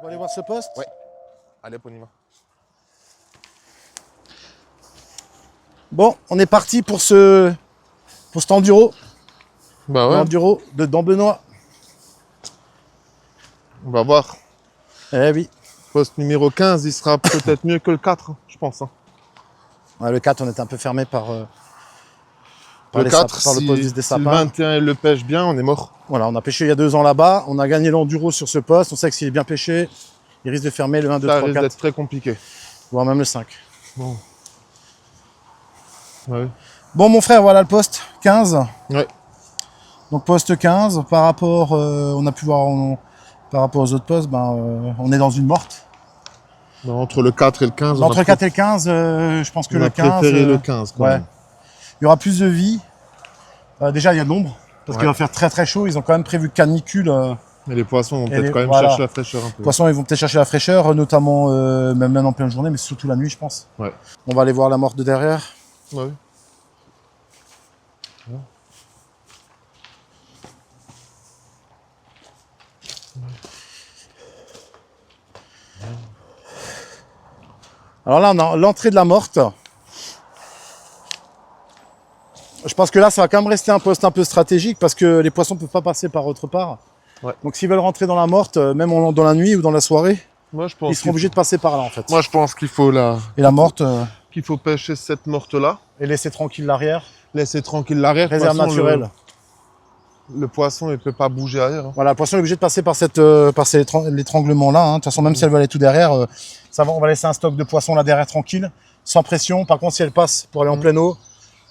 va aller voir ce poste? Ouais. Allez, on y va. Bon, on est parti pour cet enduro. Bah ouais. L'enduro de Dambenois. On va voir. Eh oui. Poste numéro 15, il sera peut-être mieux que le 4, je pense. Hein. Ouais, le 4, on était un peu fermé par Le 4, par le poste des si le sapins. 21 il le pêche bien, on est mort. Voilà, on a pêché il y a 2 ans là-bas. On a gagné l'enduro sur ce poste. On sait que s'il est bien pêché, il risque de fermer le 1, 2, Ça 3, risque 4, d'être très compliqué. voire même le 5. Bon. Ouais. Bon, mon frère, voilà le poste 15. Ouais. Donc, poste 15, par rapport, on a pu voir, par rapport aux autres postes, on est dans une morte. Non, entre le 4 et le 15, Entre 4 et le 15, je pense que on le a 15. préféré le 15 quand ouais. même. Il y aura plus de vie. Déjà, il y a de l'ombre. Parce qu'il va faire très très chaud. Ils ont quand même prévu canicule. Et les poissons vont peut-être quand même voilà. chercher la fraîcheur un peu. Les poissons, ils vont peut-être chercher la fraîcheur, notamment même en pleine journée, mais surtout la nuit, je pense. Ouais. On va aller voir la morte de derrière. Ouais. Alors là, on a l'entrée de la morte. Je pense que là, ça va quand même rester un poste un peu stratégique parce que les poissons ne peuvent pas passer par autre part. Ouais. Donc s'ils veulent rentrer dans la morte, même dans la nuit ou dans la soirée, Moi, je pense ils seront obligés de passer par là en fait. Moi, je pense qu'il faut Et la morte, qu'il faut pêcher cette morte-là. et laisser tranquille l'arrière. Laisser tranquille l'arrière. Réserve De toute façon, naturelle. Le poisson, il ne peut pas bouger ailleurs. Hein. Voilà, le poisson est obligé de passer par l'étranglement là. Hein. De toute façon, même si elle veut aller tout derrière, on va laisser un stock de poissons là derrière tranquille, sans pression. Par contre, si elle passe pour aller en pleine eau,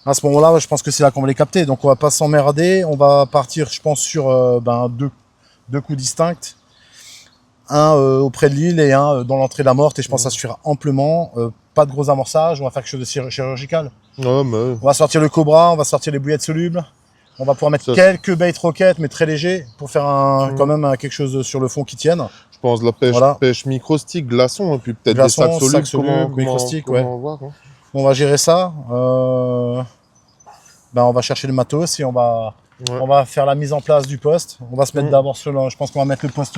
à ce moment-là, je pense que c'est là qu'on va les capter. Donc on va pas s'emmerder. On va partir, je pense, sur deux coups distincts. Un auprès de l'île et un dans l'entrée de la morte. Et je pense que ça suffira amplement. Pas de gros amorçage. On va faire quelque chose de chirurgical. Ouais, mais... On va sortir le cobra, on va sortir les bouillettes solubles. On va pouvoir mettre quelques bait roquettes, mais très légers, pour faire quand même quelque chose sur le fond qui tienne. Je pense la pêche micro-stick, glaçon, et puis peut-être des sacs solubles. Micro-stick, ouais. on va gérer ça. On va chercher le matos et on va faire la mise en place du poste. On va se mettre d'abord sur je pense qu'on va mettre le poste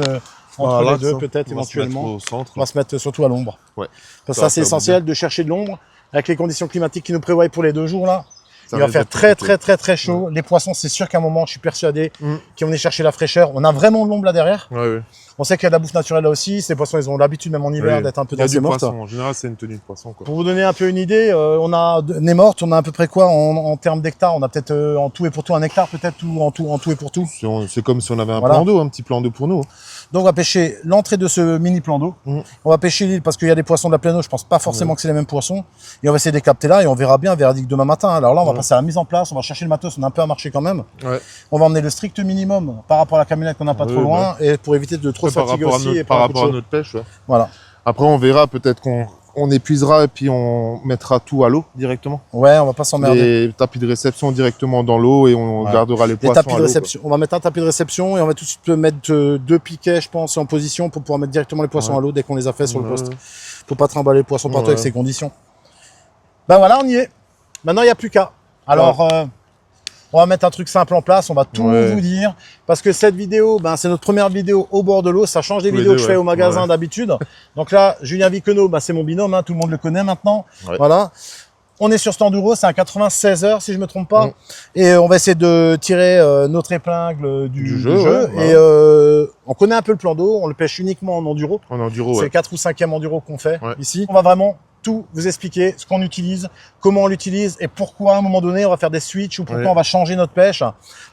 entre les deux, peut-être éventuellement. Au centre, on va se mettre surtout à l'ombre. Ouais. Parce que ça, c'est essentiel de chercher de l'ombre avec les conditions climatiques qui nous prévoient pour les 2 jours là. Ça il va faire très chaud. Ouais. Les poissons, c'est sûr qu'à un moment, je suis persuadé qu'ils vont venir chercher la fraîcheur. On a vraiment de l'ombre là derrière. Ouais. On sait qu'il y a de la bouffe naturelle là aussi. Ces poissons, ils ont l'habitude, même en hiver, d'être un peu dans ces mortes. En général, c'est une tenue de poisson. Quoi. Pour vous donner un peu une idée, on a des mortes, on a à peu près quoi en termes d'hectares? On a peut-être en tout et pour tout 1 hectare, peut-être, ou en tout et pour tout. C'est comme si on avait un plan d'eau, un petit plan d'eau pour nous. Donc on va pêcher l'entrée de ce mini plan d'eau. On va pêcher l'île parce qu'il y a des poissons de la pleine eau. Je pense pas forcément que c'est les mêmes poissons. Et on va essayer de les capter là et on verra bien, verdict demain matin. Alors là, on va passer à la mise en place. On va chercher le matos. On a un peu à marcher quand même. Ouais. On va emmener le strict minimum par rapport à la camionnette qu'on n'a pas trop loin et pour éviter de trop se fatiguer aussi. Par rapport à notre pêche. Ouais. Voilà. Après, on verra peut-être qu'on épuisera et puis on mettra tout à l'eau directement. Ouais, on va pas s'emmerder. Les tapis de réception directement dans l'eau et on gardera les poissons tapis à de l'eau. réception. On va mettre un tapis de réception et on va tout de suite mettre 2 piquets, je pense, en position pour pouvoir mettre directement les poissons à l'eau dès qu'on les a fait sur le poste. Faut pas trimballer le poisson partout avec ces conditions. Ben voilà, on y est. Maintenant, il n'y a plus qu'à. Alors, on va mettre un truc simple en place, on va tout vous dire. Parce que cette vidéo, c'est notre première vidéo au bord de l'eau. Ça change des vidéos que je fais au magasin d'habitude. Donc là, Julien Viquenot, c'est mon binôme, tout le monde le connaît maintenant. Ouais. Voilà. On est sur cet enduro, c'est un 96 heures si je me trompe pas. Et on va essayer de tirer notre épingle du jeu. Et on connaît un peu le plan d'eau, on le pêche uniquement en enduro. C'est le 4 ou 5e enduro qu'on fait ici. On va vraiment tout vous expliquer, ce qu'on utilise, comment on l'utilise et pourquoi à un moment donné on va faire des switches ou pourquoi on va changer notre pêche.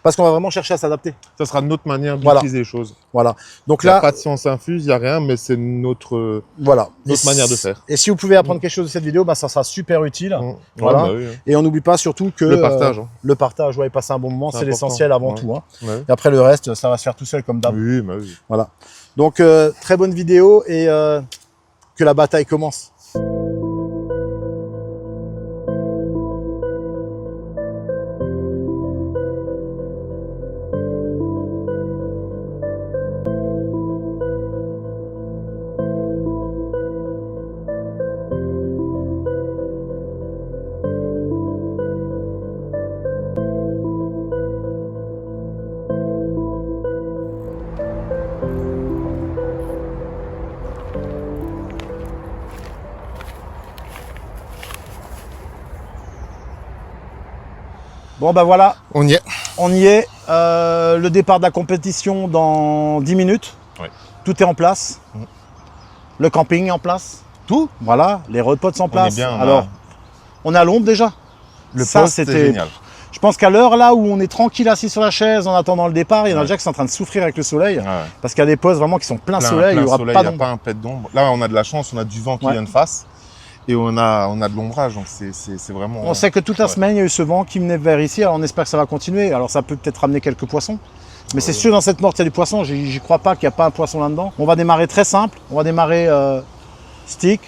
Parce qu'on va vraiment chercher à s'adapter. Ça sera notre manière d'utiliser les choses. Voilà. Donc là, il n'y a pas de science infuse, il n'y a rien, mais c'est notre manière de faire. Et si vous pouvez apprendre quelque chose de cette vidéo, ça sera super utile. Voilà. Oui. Et on n'oublie pas surtout que le partage. Le partage, et passer un bon moment, c'est l'essentiel avant tout. Ouais. Et après le reste, ça va se faire tout seul comme d'hab. Oui. Voilà. Donc très bonne vidéo et que la bataille commence. Bon bah voilà, On y est. on y est. Le départ de la compétition dans 10 minutes. Ouais. Tout est en place. Le camping est en place. Tout. Voilà, les repods sont en place. est bien, Alors, on est à l'ombre déjà. Le Ça, poste, c'était génial. Je pense qu'à l'heure là où on est tranquille assis sur la chaise en attendant le départ, il y en a déjà qui sont en train de souffrir avec le soleil. Ouais. Parce qu'il y a des postes vraiment qui sont plein soleil, il n'y aura soleil, pas il n'y a d'ombre. pas un pet d'ombre. Là, on a de la chance, on a du vent qui vient de face. Et on a de l'ombrage, donc c'est vraiment... On sait que toute la semaine, il y a eu ce vent qui venait vers ici, alors on espère que ça va continuer. Alors ça peut peut-être ramener quelques poissons. Mais c'est sûr, dans cette morte, il y a du poisson. J'y crois pas qu'il n'y a pas un poisson là-dedans. On va démarrer très simple. On va démarrer stick,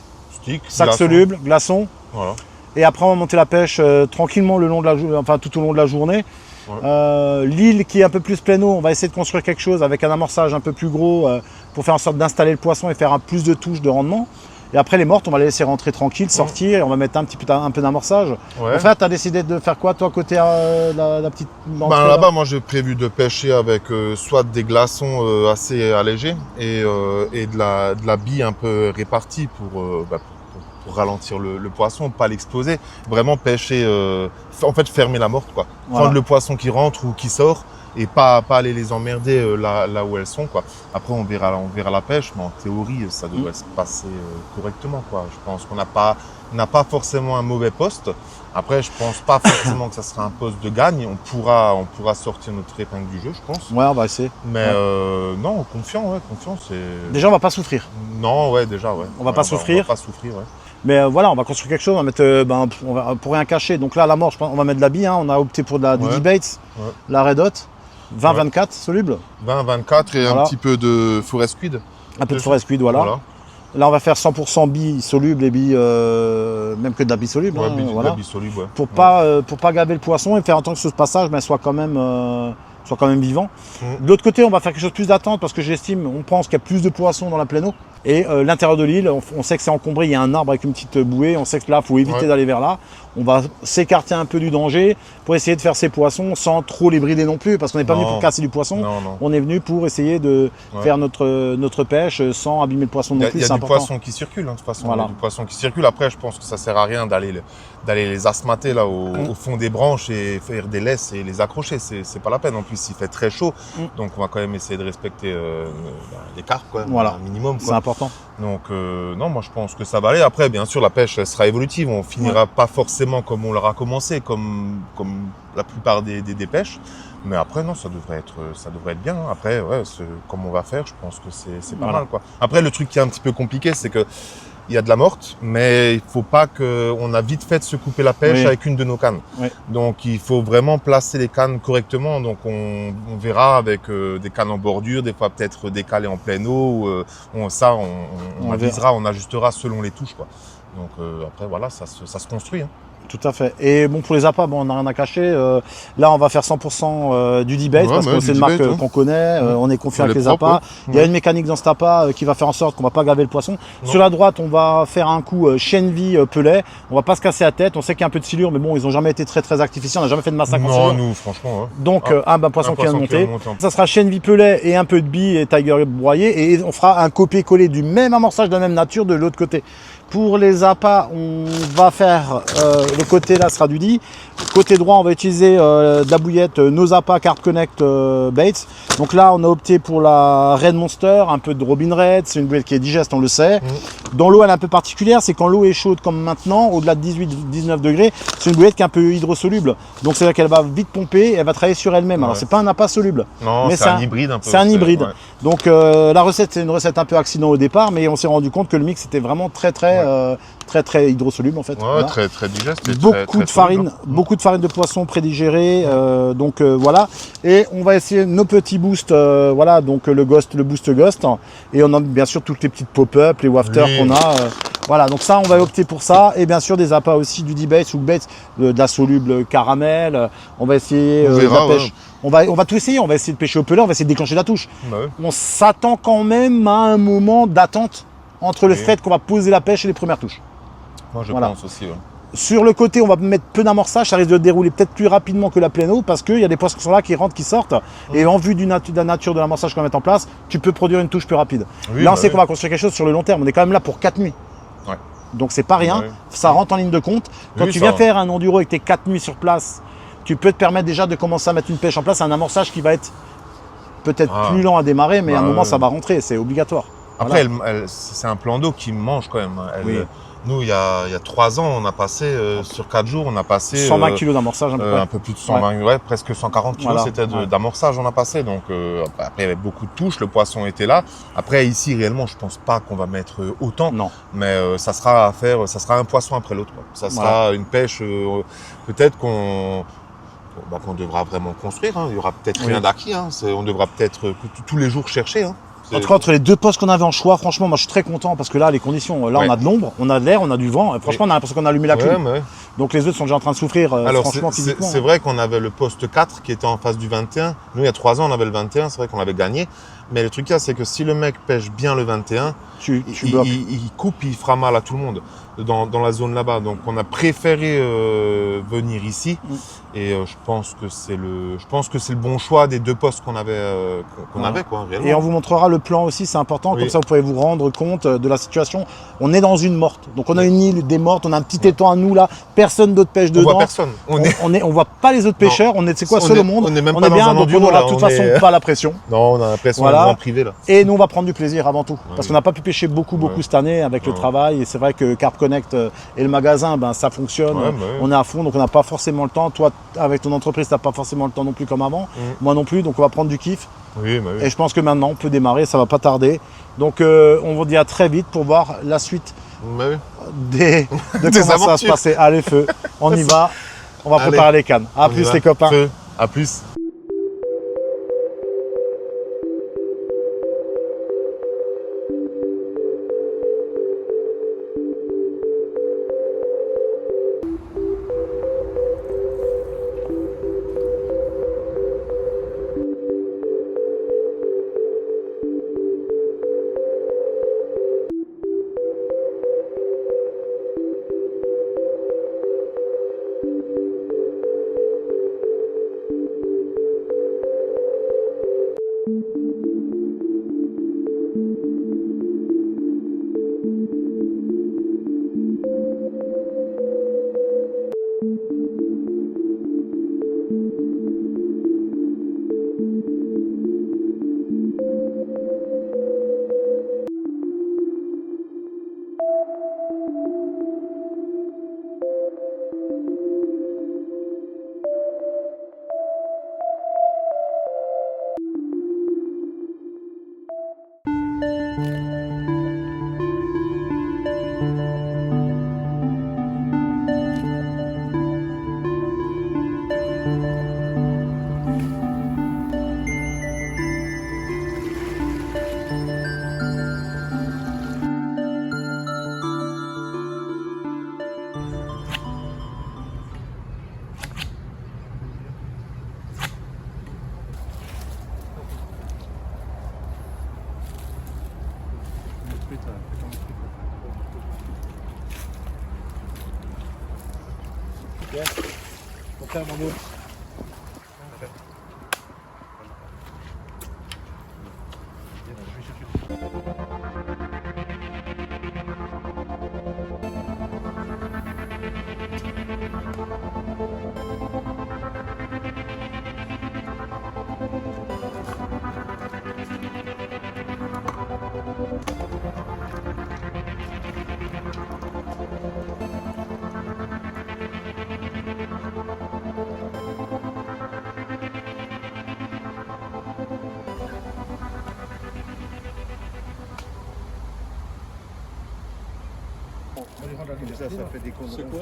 sac soluble, glaçon. Voilà. Et après, on va monter la pêche tranquillement le long de tout au long de la journée. Ouais. L'île qui est un peu plus pleine eau, on va essayer de construire quelque chose avec un amorçage un peu plus gros pour faire en sorte d'installer le poisson et faire plus de touches de rendement. Et après les mortes, on va les laisser rentrer tranquille, sortir, et on va mettre un peu d'amorçage. Ouais. En fait, tu as décidé de faire quoi, toi, côté la petite entrée là-bas, moi, j'ai prévu de pêcher avec soit des glaçons assez allégés et de la bille un peu répartie pour ralentir le poisson, pas l'exploser. Vraiment pêcher, en fait, fermer la morte, quoi. Prendre le poisson qui rentre ou qui sort et pas aller les emmerder là où elles sont, quoi. Après, on verra la pêche, mais en théorie, ça devrait se passer correctement, quoi. Je pense qu'on n'a pas forcément un mauvais poste. Après, je pense pas forcément que ça sera un poste de gagne. On pourra sortir notre épingle du jeu, je pense. Ouais, on va essayer. Mais non, confiant. Déjà, on va pas souffrir. Non, déjà, ouais. On va pas souffrir. On va pas souffrir, ouais. Mais voilà, on va construire quelque chose, on va mettre, pour rien cacher. Donc là, la mort, on va mettre de la bille, hein. On a opté pour du D-Baits, la Red Hot, 20-24 soluble. 20-24 et un petit peu de Forest Squid. Un peu de Forest Squid, voilà. Là, on va faire 100% billes solubles et billes, même que de la bille soluble. Ouais, hein, de la bille soluble, ouais. Pour pas gaver le poisson et faire en sorte que ce passage soit quand même vivant. De l'autre côté, on va faire quelque chose de plus d'attente parce que on pense qu'il y a plus de poissons dans la pleine eau. Et l'intérieur de l'île, on sait que c'est encombré, il y a un arbre avec une petite bouée, on sait que là, il faut éviter d'aller vers là. On va s'écarter un peu du danger pour essayer de faire ces poissons sans trop les brider non plus, parce qu'on n'est pas venu pour casser du poisson, on est venu pour essayer de faire notre pêche sans abîmer le poisson non plus. Il y a du poisson qui circule, hein, de toute façon, il y a du poisson qui circule. Après, je pense que ça sert à rien d'aller les asmater là au fond des branches et faire des laisses et les accrocher, c'est pas la peine. En plus, il fait très chaud, donc on va quand même essayer de respecter les carpes, quoi, un minimum, quoi. C'est important. Donc non, moi je pense que ça va aller. Après, bien sûr, la pêche elle sera évolutive. On finira pas forcément comme on l'aura commencé, comme la plupart des pêches. Mais après, non, ça devrait être bien. Après, comme on va faire, je pense que c'est pas mal, quoi. Après, le truc qui est un petit peu compliqué, c'est que il y a de la morte, mais il faut pas on a vite fait de se couper la pêche avec une de nos cannes. Oui. Donc, il faut vraiment placer les cannes correctement. Donc, on verra avec des cannes en bordure, des fois peut-être décalées en pleine eau. On avisera, on ajustera selon les touches, quoi. Donc, après, voilà, ça se construit, hein. Tout à fait. Et bon, pour les appâts, on n'a rien à cacher. Là, on va faire 100% du D-Bait parce que c'est une marque qu'on connaît. On est confiant avec les appâts. Il y a une mécanique dans cet appât qui va faire en sorte qu'on ne va pas gaver le poisson. Sur la droite, on va faire un coup Chenvi Pellet. On va pas se casser la tête. On sait qu'il y a un peu de silure, mais bon, ils n'ont jamais été très très artificiels. On n'a jamais fait de massacre en silure. Non, nous, franchement. Donc, un poisson qui vient de monter. Ça sera Chenvi Pellet et un peu de bille et Tiger broyé. Et on fera un copier-coller du même amorçage de la même nature de l'autre côté. Pour les appâts, on va faire le côté là sera du dit. Côté droit, on va utiliser de la bouillette nos appâts Carp Connect Baits. Donc là, on a opté pour la Red Monster, un peu de Robin Red. C'est une bouillette qui est digeste, on le sait. Dans l'eau, elle est un peu particulière. C'est quand l'eau est chaude comme maintenant, au-delà de 18-19 degrés, c'est une bouillette qui est un peu hydrosoluble. Donc c'est là qu'elle va vite pomper, elle va travailler sur elle-même. Alors c'est pas un appât soluble. Non, mais c'est un hybride un peu. C'est un hybride. Ouais. Donc la recette, c'est une recette un peu accident au départ, mais on s'est rendu compte que le mix était vraiment très hydrosoluble en fait. Ouais, voilà. Très digeste. Beaucoup de farine de poisson prédigérée. Donc voilà. Et on va essayer nos petits boosts. Voilà, donc le boost ghost. Et on a bien sûr toutes les petites pop-up, les wafters qu'on a. Voilà, donc ça, on va opter pour ça. Et bien sûr, des appâts aussi du D-Baits ou Baits, de la soluble caramel. On va essayer la pêche. On va tout essayer. On va essayer de pêcher au pellet. On va essayer de déclencher la touche. On s'attend quand même à un moment d'attente entre le fait qu'on va poser la pêche et les premières touches. Moi, je pense aussi. Sur le côté, on va mettre peu d'amorçage, ça risque de dérouler peut-être plus rapidement que la pleine eau parce qu'il y a des poissons qui sont là, qui rentrent, qui sortent. Et en vue de la nature de l'amorçage qu'on va mettre en place, tu peux produire une touche plus rapide. Là, on sait qu'on va construire quelque chose sur le long terme. On est quand même là pour 4 nuits. Donc c'est pas rien, ça rentre en ligne de compte. Quand tu viens faire un enduro avec tes 4 nuits sur place, tu peux te permettre déjà de commencer à mettre une pêche en place, un amorçage qui va être peut-être plus lent à démarrer, mais à un moment ça va rentrer, c'est obligatoire. Après, c'est un plan d'eau qui mange quand même. Nous, il y a 3 ans, on a passé, sur 4 jours, on a passé 120 kg d'amorçage, un peu plus de 120, presque 140 kg, c'était d'amorçage, on a passé. Donc, après, il y avait beaucoup de touches, le poisson était là. Après, ici, réellement, je pense pas qu'on va mettre autant. Non. Mais ça sera un poisson après l'autre. Ça sera une pêche, peut-être qu'on devra vraiment construire. Hein. Il y aura peut-être rien d'acquis. Hein. On devra peut-être tous les jours chercher. Hein. En tout cas, entre les 2 postes qu'on avait en choix, franchement, moi je suis très content parce que là, les conditions, là on a de l'ombre, on a de l'air, on a du vent. Et franchement, on a l'impression qu'on a allumé la clim. Donc les autres sont déjà en train de souffrir, franchement, physiquement. C'est vrai qu'on avait le poste 4 qui était en face du 21. Nous, il y a 3 ans, on avait le 21. C'est vrai qu'on l'avait gagné. Mais le truc là, c'est que si le mec pêche bien le 21, il coupe, il fera mal à tout le monde dans la zone là-bas. Donc on a préféré venir ici. Et je pense que c'est le bon choix des 2 postes qu'on avait quoi, réellement. Et on vous montrera le plan aussi, c'est important, comme ça vous pouvez vous rendre compte de la situation. On est dans une morte, donc on a une île des mortes, on a un petit étang à nous là, personne d'autre pêche dedans. On voit personne. On voit pas les autres pêcheurs, on est seul au monde. On est même pas dans un enduro, on aura de toute façon pas la pression. Non, on a l'impression d'être en privé là. Et nous on va prendre du plaisir avant tout, parce qu'on n'a pas pu pêcher beaucoup cette année avec le travail. Et c'est vrai que Carp Connect et le magasin, ça fonctionne. On est à fond, donc on n'a pas forcément le temps. Toi, avec ton entreprise, t'as pas forcément le temps non plus comme avant. Moi non plus, donc on va prendre du kiff. Et je pense que maintenant on peut démarrer, ça va pas tarder. Donc on vous dit à très vite pour voir la suite de comment ça va se passer. Allez, feu, on y va, on va préparer les cannes. À plus les copains. Feu. À plus. Ça fait des comptes. C'est quoi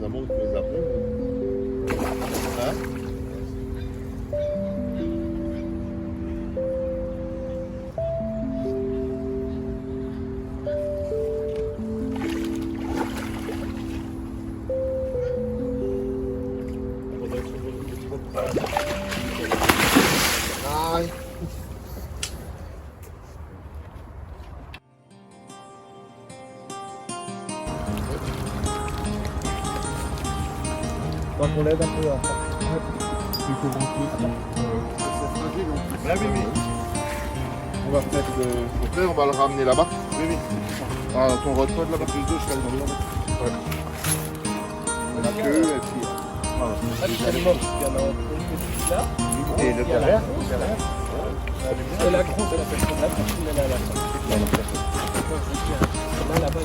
suffisamment pour les appeler. Hein? Donc on l'aide un peu à Il faut beaucoup. c'est fragile en plus. Ah oui, oui. On va mettre le frère, on va le ramener là-bas. Oui, oui. Ah, ton rod là-bas. Plus deux, je serai dans le ouais. La queue, et puis. Voilà. Ah, c'est le mort. Il y en a une petite là. Et le derrière. Et la grosse, elle a fait ça là, parce qu'il est là, là. Là, là-bas,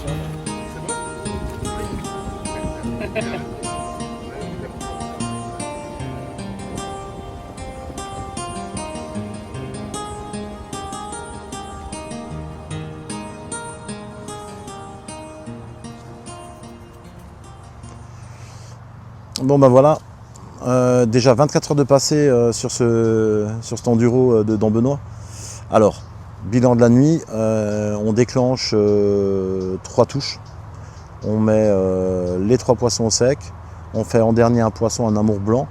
Bon ben voilà, déjà 24 heures de passé sur cet enduro de Dambenois. Alors, bilan de la nuit, on déclenche 3 touches. On met les 3 poissons au sec. On fait en dernier un poisson, un amour blanc.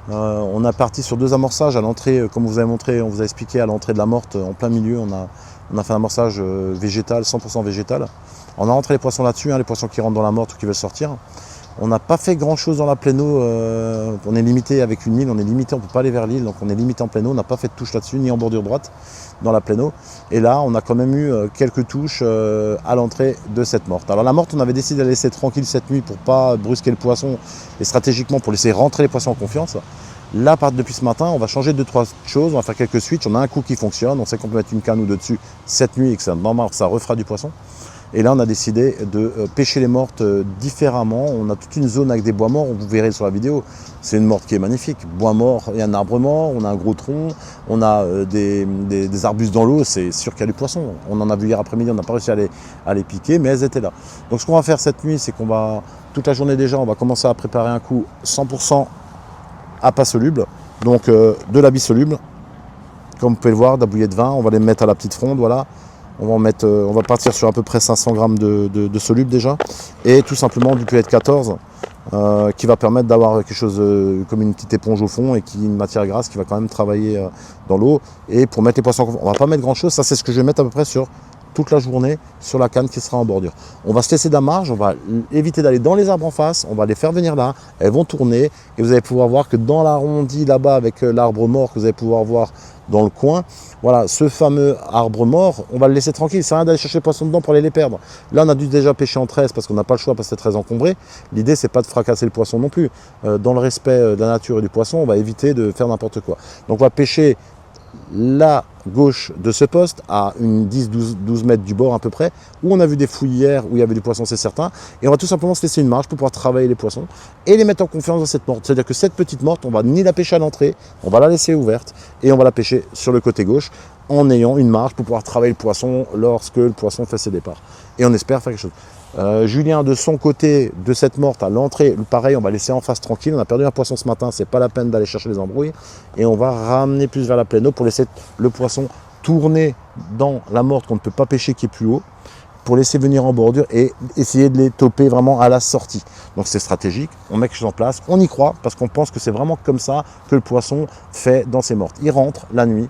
On a parti sur 2 amorçages à l'entrée, comme vous avez montré, on vous a expliqué à l'entrée de la morte, en plein milieu. On a fait un amorçage végétal, 100% végétal. On a rentré les poissons là-dessus, les poissons qui rentrent dans la morte ou qui veulent sortir. On n'a pas fait grand chose dans la pléno, on est limité avec une île, on est limité, on ne peut pas aller vers l'île, donc on est limité en pléno, on n'a pas fait de touche là-dessus, ni en bordure droite dans la pléno. Et là, on a quand même eu quelques touches à l'entrée de cette morte. Alors la morte, on avait décidé de la laisser tranquille cette nuit pour ne pas brusquer le poisson et stratégiquement pour laisser rentrer les poissons en confiance. Là, depuis ce matin, on va changer 2-3 choses, on va faire quelques switches, on a un coup qui fonctionne, on sait qu'on peut mettre une canne ou deux dessus cette nuit et que ça refera du poisson. Et là, on a décidé de pêcher les mortes différemment. On a toute une zone avec des bois morts, vous verrez sur la vidéo. C'est une morte qui est magnifique. Bois mort, il y a un arbre mort, on a un gros tronc, on a des arbustes dans l'eau, c'est sûr qu'il y a du poisson. On en a vu hier après-midi, on n'a pas réussi à les piquer, mais elles étaient là. Donc ce qu'on va faire cette nuit, c'est qu'on va, toute la journée déjà, on va commencer à préparer un coup 100% à pas soluble. Donc de la bisoluble, comme vous pouvez le voir, de la bouillée de vin, on va les mettre à la petite fronde, voilà. On va partir sur à peu près 500 grammes de soluble déjà. Et tout simplement du PET 14 qui va permettre d'avoir quelque chose comme une petite éponge au fond et une matière grasse qui va quand même travailler dans l'eau. Et pour mettre les poissons, on ne va pas mettre grand chose. Ça, c'est ce que je vais mettre à peu près sur toute la journée sur la canne qui sera en bordure. On va se laisser de la marge, on va éviter d'aller dans les arbres en face, on va les faire venir là, elles vont tourner et vous allez pouvoir voir que dans l'arrondi là-bas avec l'arbre mort que vous allez pouvoir voir dans le coin, voilà, ce fameux arbre mort, on va le laisser tranquille, c'est rien d'aller chercher les poissons dedans pour aller les perdre. Là, on a dû déjà pêcher en 13 parce qu'on n'a pas le choix parce que c'est très encombré. L'idée, c'est pas de fracasser le poisson non plus. Dans le respect de la nature et du poisson, on va éviter de faire n'importe quoi. Donc, on va pêcher la gauche de ce poste à une 10-12 mètres du bord à peu près, où on a vu des fouilles hier, où il y avait du poisson, c'est certain, et on va tout simplement se laisser une marge pour pouvoir travailler les poissons et les mettre en confiance dans cette morte. C'est-à-dire que cette petite morte, on va ni la pêcher à l'entrée, on va la laisser ouverte et on va la pêcher sur le côté gauche en ayant une marge pour pouvoir travailler le poisson lorsque le poisson fait ses départs. Et on espère faire quelque chose. Julien, de son côté, de cette morte à l'entrée, pareil, on va laisser en face tranquille. On a perdu un poisson ce matin, c'est pas la peine d'aller chercher les embrouilles. Et on va ramener plus vers la pleine eau pour laisser le poisson tourner dans la morte qu'on ne peut pas pêcher qui est plus haut, pour laisser venir en bordure et essayer de les toper vraiment à la sortie. Donc c'est stratégique, on met quelque chose en place, on y croit parce qu'on pense que c'est vraiment comme ça que le poisson fait dans ses mortes. Il rentre la nuit,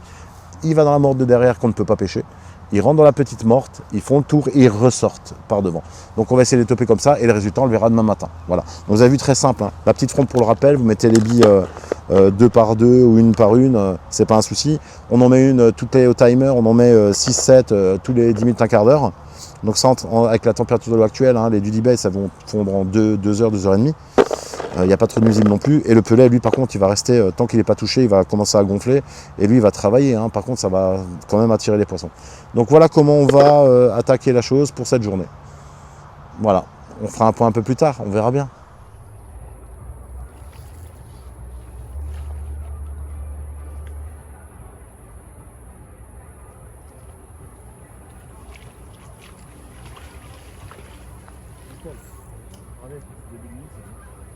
il va dans la morte de derrière qu'on ne peut pas pêcher. Ils rentrent dans la petite morte, ils font le tour et ils ressortent par devant. Donc on va essayer de les toper comme ça et le résultat on le verra demain matin. Voilà. Donc vous avez vu, très simple, hein. La petite fronde pour le rappel, vous mettez les billes 2 par 2 ou 1 par 1, c'est pas un souci. On en met une toutes les au timer, on en met 6-7 tous les 10 minutes, un quart d'heure. Donc ça, avec la température de l'eau actuelle, hein, les Duty Bay, ça vont fondre en 2 heures, 2 heures et demie. Il n'y a pas trop de nuisibles non plus. Et le pelet, lui, par contre, il va rester, tant qu'il n'est pas touché, il va commencer à gonfler. Et lui, il va travailler. Hein. Par contre, ça va quand même attirer les poissons. Donc voilà comment on va attaquer la chose pour cette journée. Voilà. On fera un point un peu plus tard. On verra bien. Allez, début de nuit, c'est bon.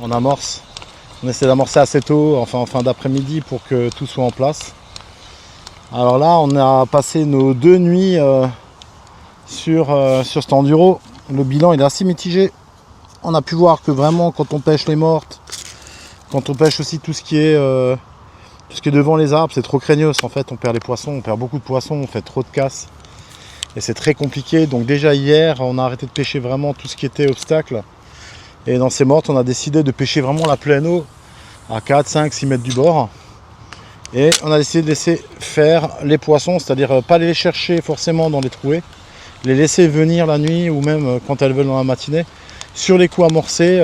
On amorce, on essaie d'amorcer assez tôt, enfin en fin d'après-midi pour que tout soit en place. Alors là, on a passé nos 2 nuits sur cet enduro. Le bilan il est assez mitigé. On a pu voir que vraiment quand on pêche les mortes, quand on pêche aussi tout ce qui est devant les arbres, c'est trop craignos en fait. On perd les poissons, on perd beaucoup de poissons, on fait trop de casse. Et c'est très compliqué. Donc déjà hier, on a arrêté de pêcher vraiment tout ce qui était obstacle. Et dans ces mortes, on a décidé de pêcher vraiment la pleine eau à 4, 5, 6 mètres du bord. Et on a décidé de laisser faire les poissons, c'est-à-dire pas les chercher forcément dans les trouées, les laisser venir la nuit ou même quand elles veulent dans la matinée, sur les coups amorcés,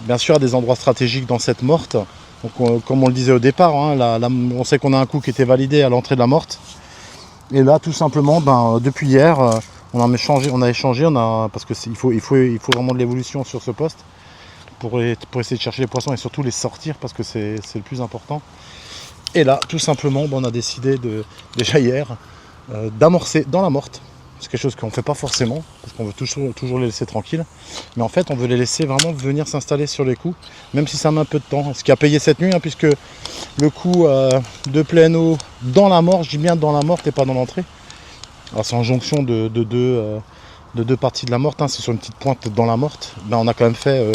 bien sûr à des endroits stratégiques dans cette morte. Donc comme on le disait au départ, hein, on sait qu'on a un coup qui était validé à l'entrée de la morte. Et là tout simplement, depuis hier, on a échangé, parce qu'il faut vraiment de l'évolution sur ce poste pour essayer de chercher les poissons et surtout les sortir parce que c'est le plus important. Et là, tout simplement, on a décidé déjà hier d'amorcer dans la morte. C'est quelque chose qu'on ne fait pas forcément parce qu'on veut toujours les laisser tranquilles. Mais en fait, on veut les laisser vraiment venir s'installer sur les coups, même si ça met un peu de temps. Ce qui a payé cette nuit, hein, puisque le coup de pleine eau dans la morte, je dis bien dans la morte et pas dans l'entrée. Alors c'est en jonction de deux parties de la morte, hein, c'est sur une petite pointe dans la morte. On a quand même fait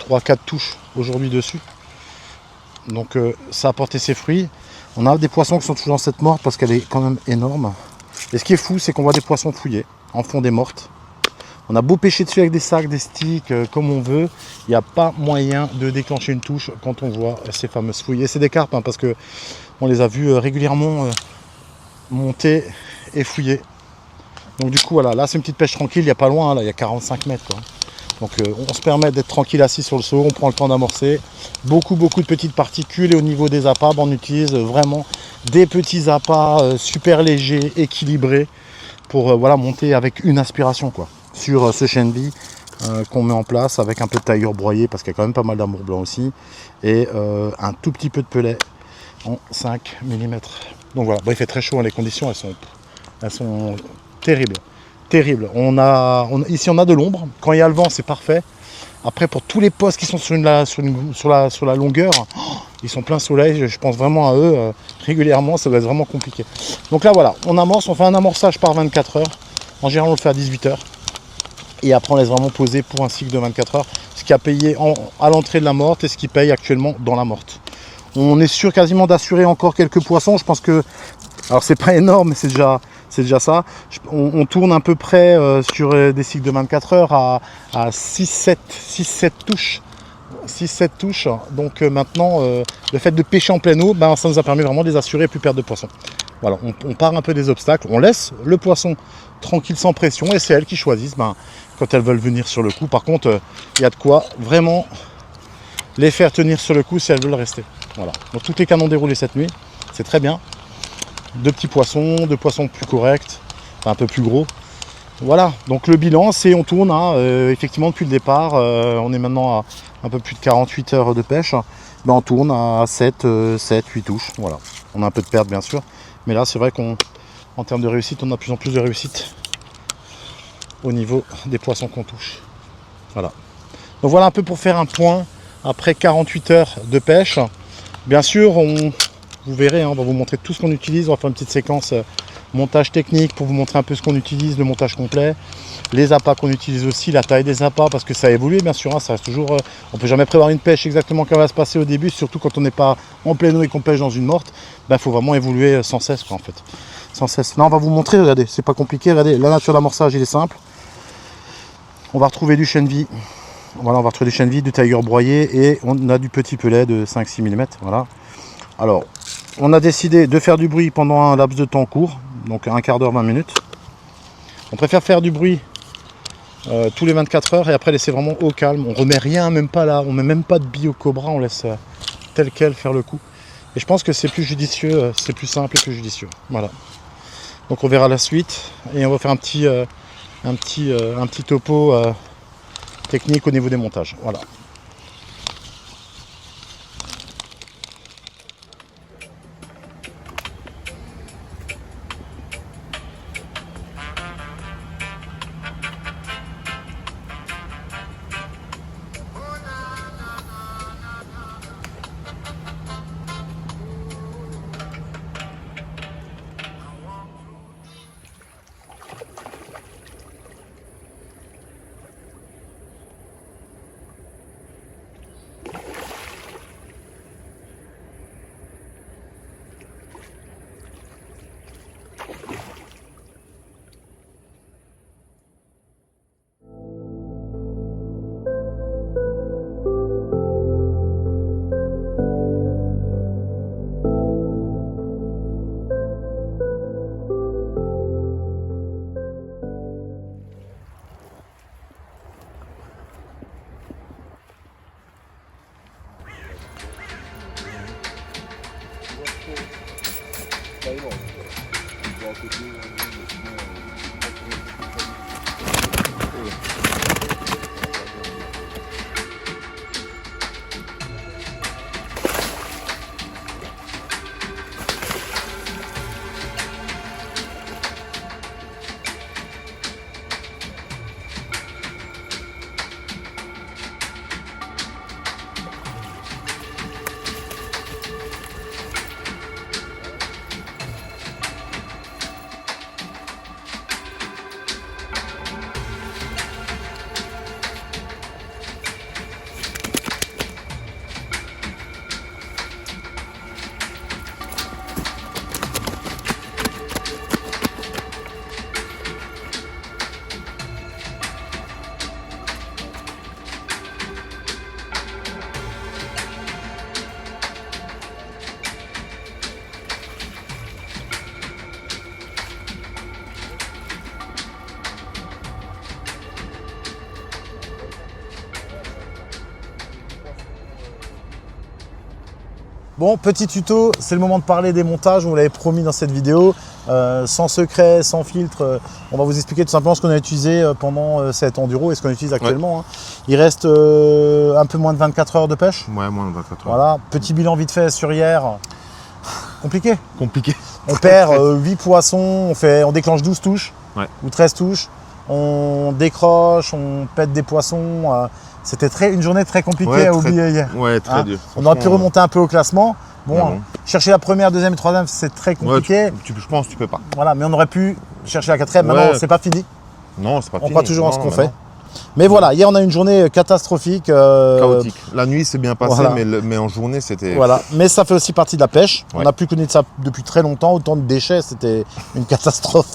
3-4 touches aujourd'hui dessus. Donc ça a porté ses fruits. On a des poissons qui sont toujours dans cette morte parce qu'elle est quand même énorme. Et ce qui est fou, c'est qu'on voit des poissons fouillés en fond des mortes. On a beau pêcher dessus avec des sacs, des sticks, comme on veut, il n'y a pas moyen de déclencher une touche quand on voit ces fameuses fouilles. Et c'est des carpes, hein, parce que on les a vus régulièrement monter et fouiller. Donc du coup voilà, là c'est une petite pêche tranquille, il n'y a pas loin, hein, là il y a 45 mètres quoi. Donc on se permet d'être tranquille assis sur le seau, on prend le temps d'amorcer. Beaucoup de petites particules et au niveau des appâts, on utilise vraiment des petits appâts super légers, équilibrés pour monter avec une aspiration quoi. Sur ce Shenbi qu'on met en place avec un peu de taillure broyée parce qu'il y a quand même pas mal d'amour blanc aussi et un tout petit peu de pelet en 5 mm. Donc voilà, il fait très chaud, hein, les conditions elles sont terribles. Ici on a de l'ombre, quand il y a le vent c'est parfait. Après pour tous les postes qui sont sur la longueur, ils sont plein soleil, je pense vraiment à eux régulièrement, ça va être vraiment compliqué. Donc là voilà, on amorce, on fait un amorçage par 24 heures. En général on le fait à 18 h. Et après on laisse vraiment poser pour un cycle de 24 heures, ce qui a payé à l'entrée de la morte et ce qui paye actuellement dans la morte. On est sûr quasiment d'assurer encore quelques poissons, je pense que, alors c'est pas énorme mais c'est déjà ça. On tourne à peu près sur des cycles de 24 heures à 6-7 touches. 6-7 touches, donc maintenant le fait de pêcher en pleine eau, ben, ça nous a permis vraiment de les assurer et plus perdre de poissons. Voilà, on part un peu des obstacles, on laisse le poisson tranquille sans pression et c'est elles qui choisissent ben, quand elles veulent venir sur le coup. Par contre, il y a de quoi vraiment les faire tenir sur le coup si elles veulent rester. Voilà, donc toutes les canons déroulés cette nuit, c'est très bien. Deux petits poissons, deux poissons plus corrects, enfin un peu plus gros. Voilà, donc le bilan c'est on tourne effectivement depuis le départ, on est maintenant à un peu plus de 48 heures de pêche, ben on tourne à 7, 8 touches, voilà. On a un peu de perte bien sûr, mais là c'est vrai qu'en termes de réussite, on a de plus en plus de réussite au niveau des poissons qu'on touche. Voilà. Donc voilà un peu pour faire un point après 48 heures de pêche. Bien sûr, vous verrez, hein, on va vous montrer tout ce qu'on utilise, on va faire une petite séquence montage technique pour vous montrer un peu ce qu'on utilise, le montage complet, les appâts qu'on utilise aussi, la taille des appâts parce que ça a évolué bien sûr, hein, ça reste toujours, on peut jamais prévoir une pêche exactement comme va se passer au début, surtout quand on n'est pas en pleine eau et qu'on pêche dans une morte, ben faut vraiment évoluer sans cesse quoi en fait, sans cesse. Là on va vous montrer, regardez, c'est pas compliqué, regardez, la nature d'amorçage il est simple, on va retrouver du chène-vie, voilà on va retrouver du chène-vie, du tiger broyé et on a du petit pelet de 5-6 mm, voilà. Alors on a décidé de faire du bruit pendant un laps de temps court, donc un quart d'heure, 20 minutes. On préfère faire du bruit tous les 24 heures et après laisser vraiment au calme. On remet rien, même pas là, on met même pas de billes au cobra, on laisse tel quel faire le coup. Et je pense que c'est plus judicieux, c'est plus simple et plus judicieux. Voilà. Donc on verra la suite et on va faire un petit topo technique au niveau des montages. Voilà. Bon, petit tuto, c'est le moment de parler des montages, on vous l'avait promis dans cette vidéo, sans secret, sans filtre, on va vous expliquer tout simplement ce qu'on a utilisé pendant cet enduro et ce qu'on utilise actuellement. Ouais. Hein. Il reste un peu moins de 24 heures de pêche. Ouais, moins de 24 heures. Voilà, petit bilan vite fait sur hier. Compliqué. Compliqué. On perd 8 poissons, on déclenche 12 touches, ouais. Ou 13 touches, on décroche, on pète des poissons. C'était une journée très compliquée à oublier hier. Ouais, très dur. On aurait pu remonter un peu au classement. Bon, chercher la première, deuxième et troisième, c'est très compliqué. Ouais, je pense que tu peux pas. Voilà, mais on aurait pu chercher la quatrième. Maintenant, c'est pas fini. Non, c'est pas fini. On croit toujours en ce qu'on fait. Mais voilà, hier on a eu une journée catastrophique. Chaotique. La nuit c'est bien passé, voilà. mais en journée c'était... Voilà, mais ça fait aussi partie de la pêche. Ouais. On n'a plus connu de ça depuis très longtemps. Autant de déchets, c'était une catastrophe.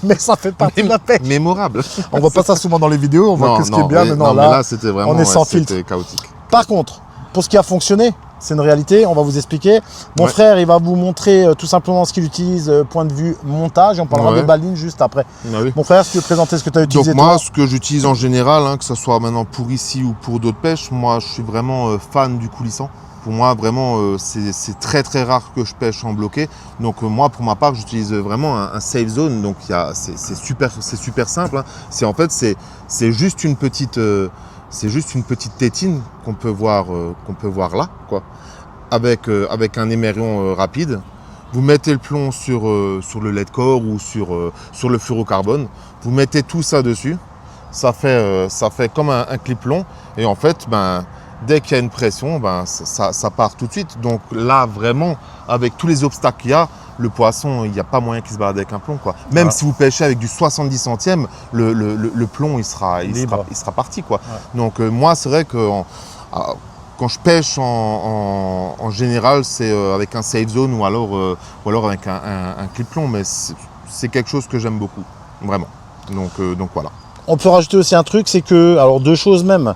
Mais ça fait partie de la pêche. Mémorable. On voit pas ça souvent dans les vidéos, on voit que ce qui est bien. mais, Mais non, mais là, là c'était vraiment on est sans c'était filtre. chaotique. Par contre, pour ce qui a fonctionné, c'est une réalité, on va vous expliquer. Mon Ouais. frère, il va vous montrer tout simplement ce qu'il utilise, point de vue montage. Et on parlera Ouais. des balines juste après. Ah oui. Mon frère, si tu veux présenter ce que tu as utilisé Donc moi, toi. ce que j'utilise en général, que ce soit maintenant pour ici ou pour d'autres pêches, moi je suis vraiment fan du coulissant. Pour moi, vraiment, c'est très très rare que je pêche en bloqué. Donc moi, pour ma part, j'utilise vraiment un safe zone. Donc c'est super simple. Hein. En fait, c'est juste une petite tétine qu'on peut voir là, quoi, avec un émerion rapide. Vous mettez le plomb sur le lead core ou sur le fluorocarbone. Vous mettez tout ça dessus. Ça fait comme un clip long. Et en fait, dès qu'il y a une pression, ça part tout de suite. Donc là, vraiment, avec tous les obstacles qu'il y a, le poisson, il n'y a pas moyen qu'il se balade avec un plomb, quoi. Même Voilà. si vous pêchez avec du 70 centièmes, le plomb, il sera parti, quoi. Ouais. Donc moi, c'est vrai que quand je pêche en général, c'est avec un safe zone ou alors avec un clip plomb. Mais c'est quelque chose que j'aime beaucoup, vraiment. Donc voilà. On peut rajouter aussi un truc, c'est que, alors deux choses même.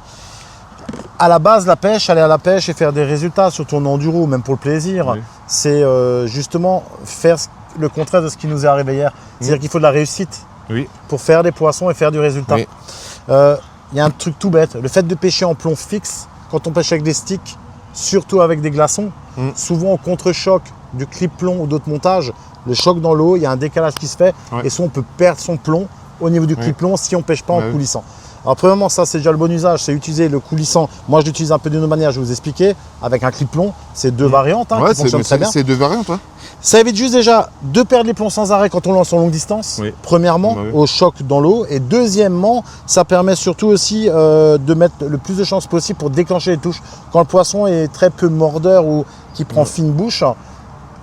À la base, la pêche, aller à la pêche et faire des résultats, surtout en enduro, même pour le plaisir, Oui. c'est justement faire le contraire de ce qui nous est arrivé hier. C'est-à-dire qu'il faut de la réussite Oui. pour faire des poissons et faire du résultat. Oui. Il y a un truc tout bête, le fait de pêcher en plomb fixe, quand on pêche avec des sticks, surtout avec des glaçons, souvent au contre-choc du clip plomb ou d'autres montages, le choc dans l'eau, il y a un décalage qui se fait, Ouais. et soit on peut perdre son plomb au niveau du clip plomb si on ne pêche pas en oui. coulissant. Alors premièrement, ça c'est déjà le bon usage, c'est utiliser le coulissant. Moi je l'utilise un peu d'une autre manière, je vais vous expliquer, avec un clip plomb, c'est deux variantes Ouais, qui fonctionnent très bien. c'est deux variantes, ouais. Ça évite juste déjà de perdre les plombs sans arrêt quand on lance en longue distance, Oui. premièrement, Bah oui. au choc dans l'eau. Et deuxièmement, ça permet surtout aussi de mettre le plus de chances possible pour déclencher les touches. Quand le poisson est très peu mordeur ou qui prend fine bouche,